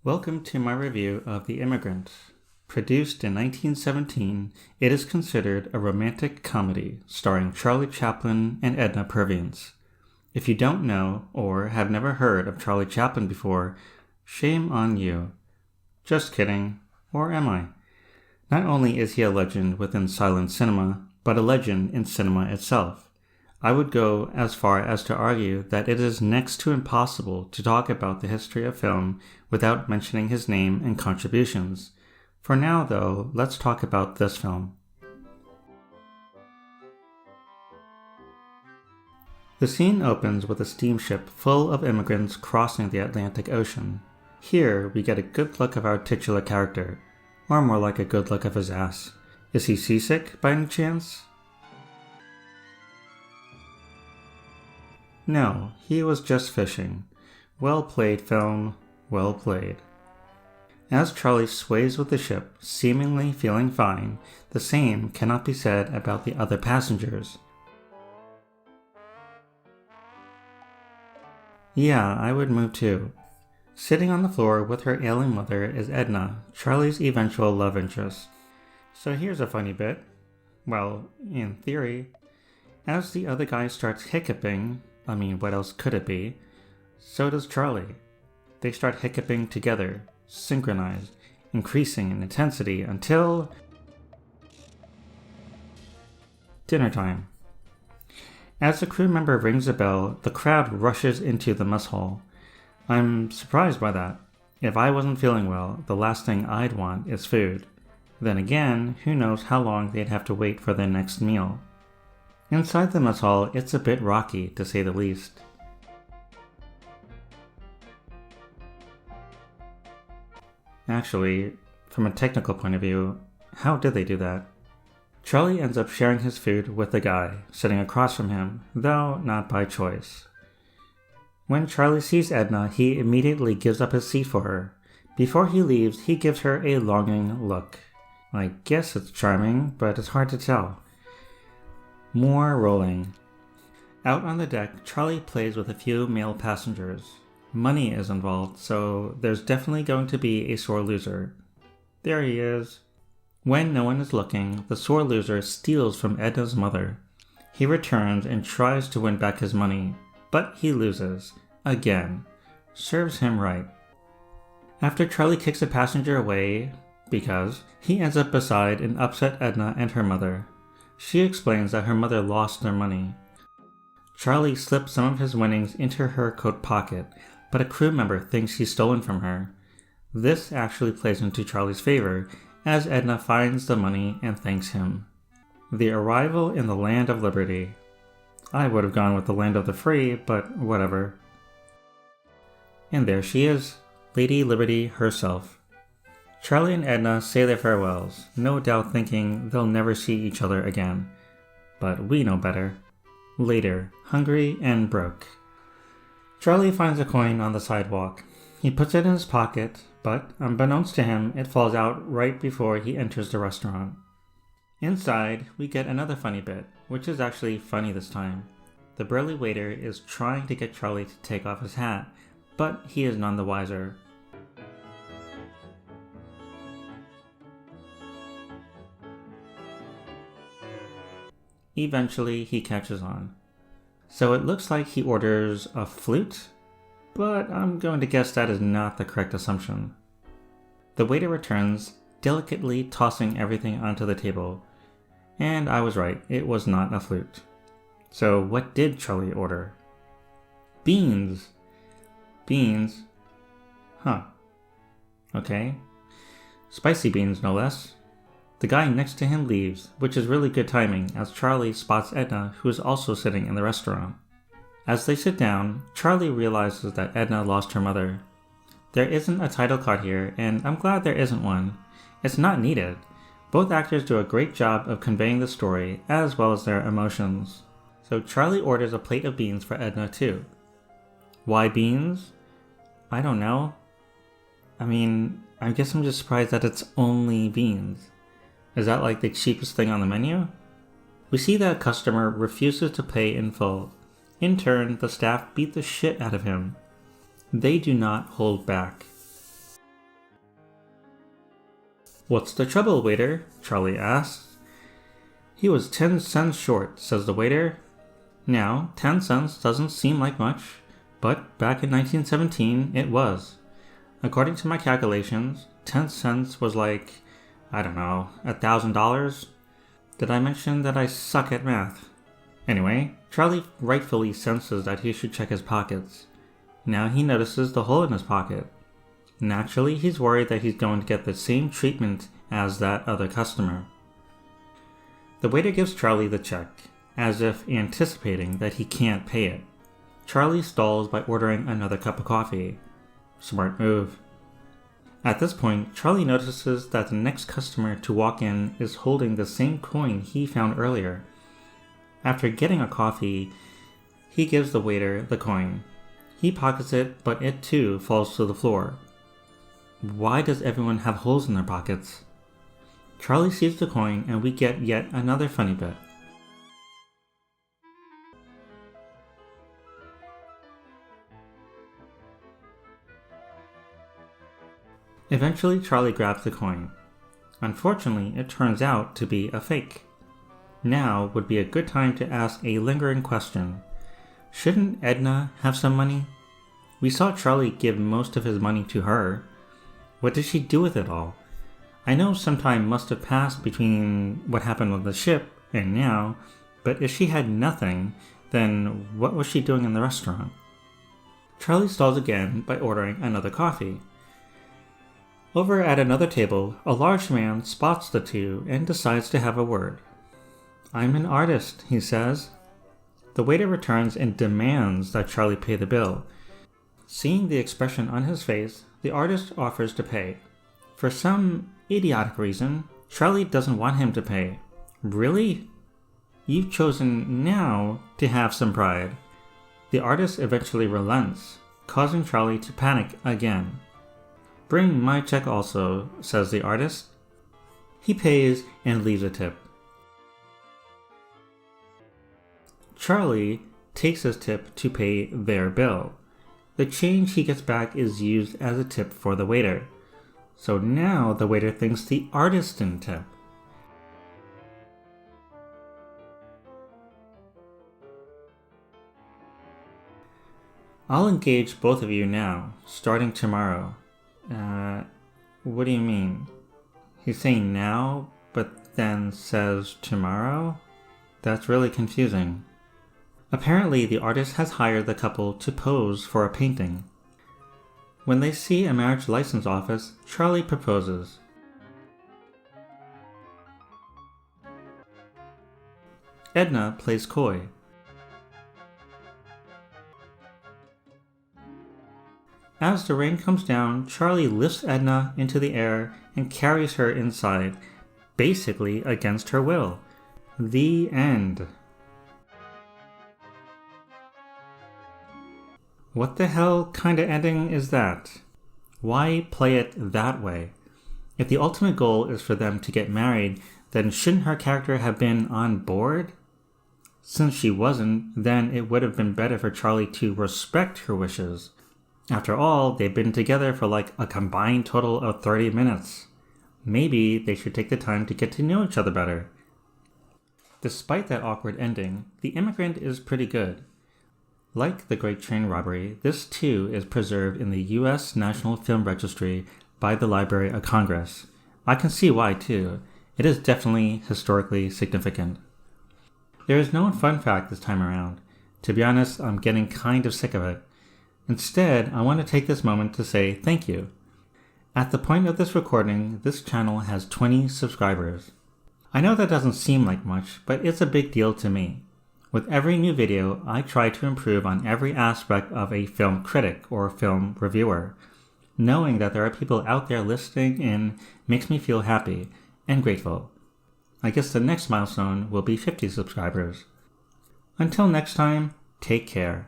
Welcome to my review of The Immigrant. Produced in 1917, it is considered a romantic comedy starring Charlie Chaplin and Edna Purviance. If you don't know or have never heard of Charlie Chaplin before, shame on you. Just kidding, or am I? Not only is he a legend within silent cinema, but a legend in cinema itself. I would go as far as to argue that it is next to impossible to talk about the history of film without mentioning his name and contributions. For now, though, let's talk about this film. The scene opens with a steamship full of immigrants crossing the Atlantic Ocean. Here, we get a good look of our titular character, or more like a good look of his ass. Is he seasick by any chance? No, he was just fishing. Well played, film, well played. As Charlie sways with the ship, seemingly feeling fine, the same cannot be said about the other passengers. Yeah, I would move too. Sitting on the floor with her ailing mother is Edna, Charlie's eventual love interest. So here's a funny bit. Well, in theory, as the other guy starts hiccuping, what else could it be? So does Charlie. They start hiccuping together, synchronized, increasing in intensity until dinner time. As the crew member rings a bell, the crowd rushes into the mess hall. I'm surprised by that. If I wasn't feeling well, the last thing I'd want is food. Then again, who knows how long they'd have to wait for their next meal. Inside the mess hall, it's a bit rocky, to say the least. Actually, from a technical point of view, how did they do that? Charlie ends up sharing his food with the guy sitting across from him, though not by choice. When Charlie sees Edna, he immediately gives up his seat for her. Before he leaves, he gives her a longing look. I guess it's charming, but it's hard to tell. More rolling. Out on the deck, Charlie plays with a few male passengers. Money is involved, so there's definitely going to be a sore loser. There he is. When no one is looking, the sore loser steals from Edna's mother. He returns and tries to win back his money, but he loses. Again. Serves him right. After Charlie kicks a passenger away, because he ends up beside an upset Edna and her mother. She explains that her mother lost their money. Charlie slips some of his winnings into her coat pocket, but a crew member thinks he's stolen from her. This actually plays into Charlie's favor, as Edna finds the money and thanks him. The arrival in the land of liberty. I would have gone with the land of the free, but whatever. And there she is, Lady Liberty herself. Charlie and Edna say their farewells, no doubt thinking they'll never see each other again. But we know better. Later, hungry and broke. Charlie finds a coin on the sidewalk. He puts it in his pocket, but unbeknownst to him, it falls out right before he enters the restaurant. Inside, we get another funny bit, which is actually funny this time. The burly waiter is trying to get Charlie to take off his hat, but he is none the wiser. Eventually, he catches on. So it looks like he orders a flute, but I'm going to guess that is not the correct assumption. The waiter returns, delicately tossing everything onto the table. And I was right, it was not a flute. So what did Charlie order? Beans. Beans? Huh. Okay. Spicy beans, no less. The guy next to him leaves, which is really good timing as Charlie spots Edna, who is also sitting in the restaurant. As they sit down, Charlie realizes that Edna lost her mother. There isn't a title card here, and I'm glad there isn't one. It's not needed. Both actors do a great job of conveying the story, as well as their emotions. So Charlie orders a plate of beans for Edna too. Why beans? I don't know. I guess I'm just surprised that it's only beans. Is that like the cheapest thing on the menu? We see that a customer refuses to pay in full. In turn, the staff beat the shit out of him. They do not hold back. "What's the trouble, waiter?" Charlie asks. "He was 10 cents short," says the waiter. Now, 10 cents doesn't seem like much, but back in 1917 it was. According to my calculations, 10 cents was like, I don't know, $1,000? Did I mention that I suck at math? Anyway, Charlie rightfully senses that he should check his pockets. Now he notices the hole in his pocket. Naturally, he's worried that he's going to get the same treatment as that other customer. The waiter gives Charlie the check, as if anticipating that he can't pay it. Charlie stalls by ordering another cup of coffee. Smart move. At this point, Charlie notices that the next customer to walk in is holding the same coin he found earlier. After getting a coffee, he gives the waiter the coin. He pockets it, but it too falls to the floor. Why does everyone have holes in their pockets? Charlie sees the coin and we get yet another funny bit. Eventually, Charlie grabs the coin. Unfortunately, it turns out to be a fake. Now would be a good time to ask a lingering question. Shouldn't Edna have some money? We saw Charlie give most of his money to her. What did she do with it all? I know some time must have passed between what happened on the ship and now, but if she had nothing, then what was she doing in the restaurant? Charlie stalls again by ordering another coffee. Over at another table, a large man spots the two and decides to have a word. "I'm an artist," he says. The waiter returns and demands that Charlie pay the bill. Seeing the expression on his face, the artist offers to pay. For some idiotic reason, Charlie doesn't want him to pay. Really? You've chosen now to have some pride. The artist eventually relents, causing Charlie to panic again. "Bring my check also," says the artist. He pays and leaves a tip. Charlie takes his tip to pay their bill. The change he gets back is used as a tip for the waiter. So now the waiter thinks the artist didn't tip. "I'll engage both of you now, starting tomorrow." What do you mean? He's saying now, but then says tomorrow? That's really confusing. Apparently, the artist has hired the couple to pose for a painting. When they see a marriage license office, Charlie proposes. Edna plays coy. As the rain comes down, Charlie lifts Edna into the air and carries her inside, basically against her will. The end. What the hell kind of ending is that? Why play it that way? If the ultimate goal is for them to get married, then shouldn't her character have been on board? Since she wasn't, then it would have been better for Charlie to respect her wishes. After all, they've been together for like a combined total of 30 minutes. Maybe they should take the time to get to know each other better. Despite that awkward ending, The Immigrant is pretty good. Like The Great Train Robbery, this too is preserved in the U.S. National Film Registry by the Library of Congress. I can see why too. It is definitely historically significant. There is no fun fact this time around. To be honest, I'm getting kind of sick of it. Instead, I want to take this moment to say thank you. At the point of this recording, this channel has 20 subscribers. I know that doesn't seem like much, but it's a big deal to me. With every new video, I try to improve on every aspect of a film critic or film reviewer. Knowing that there are people out there listening in makes me feel happy and grateful. I guess the next milestone will be 50 subscribers. Until next time, take care.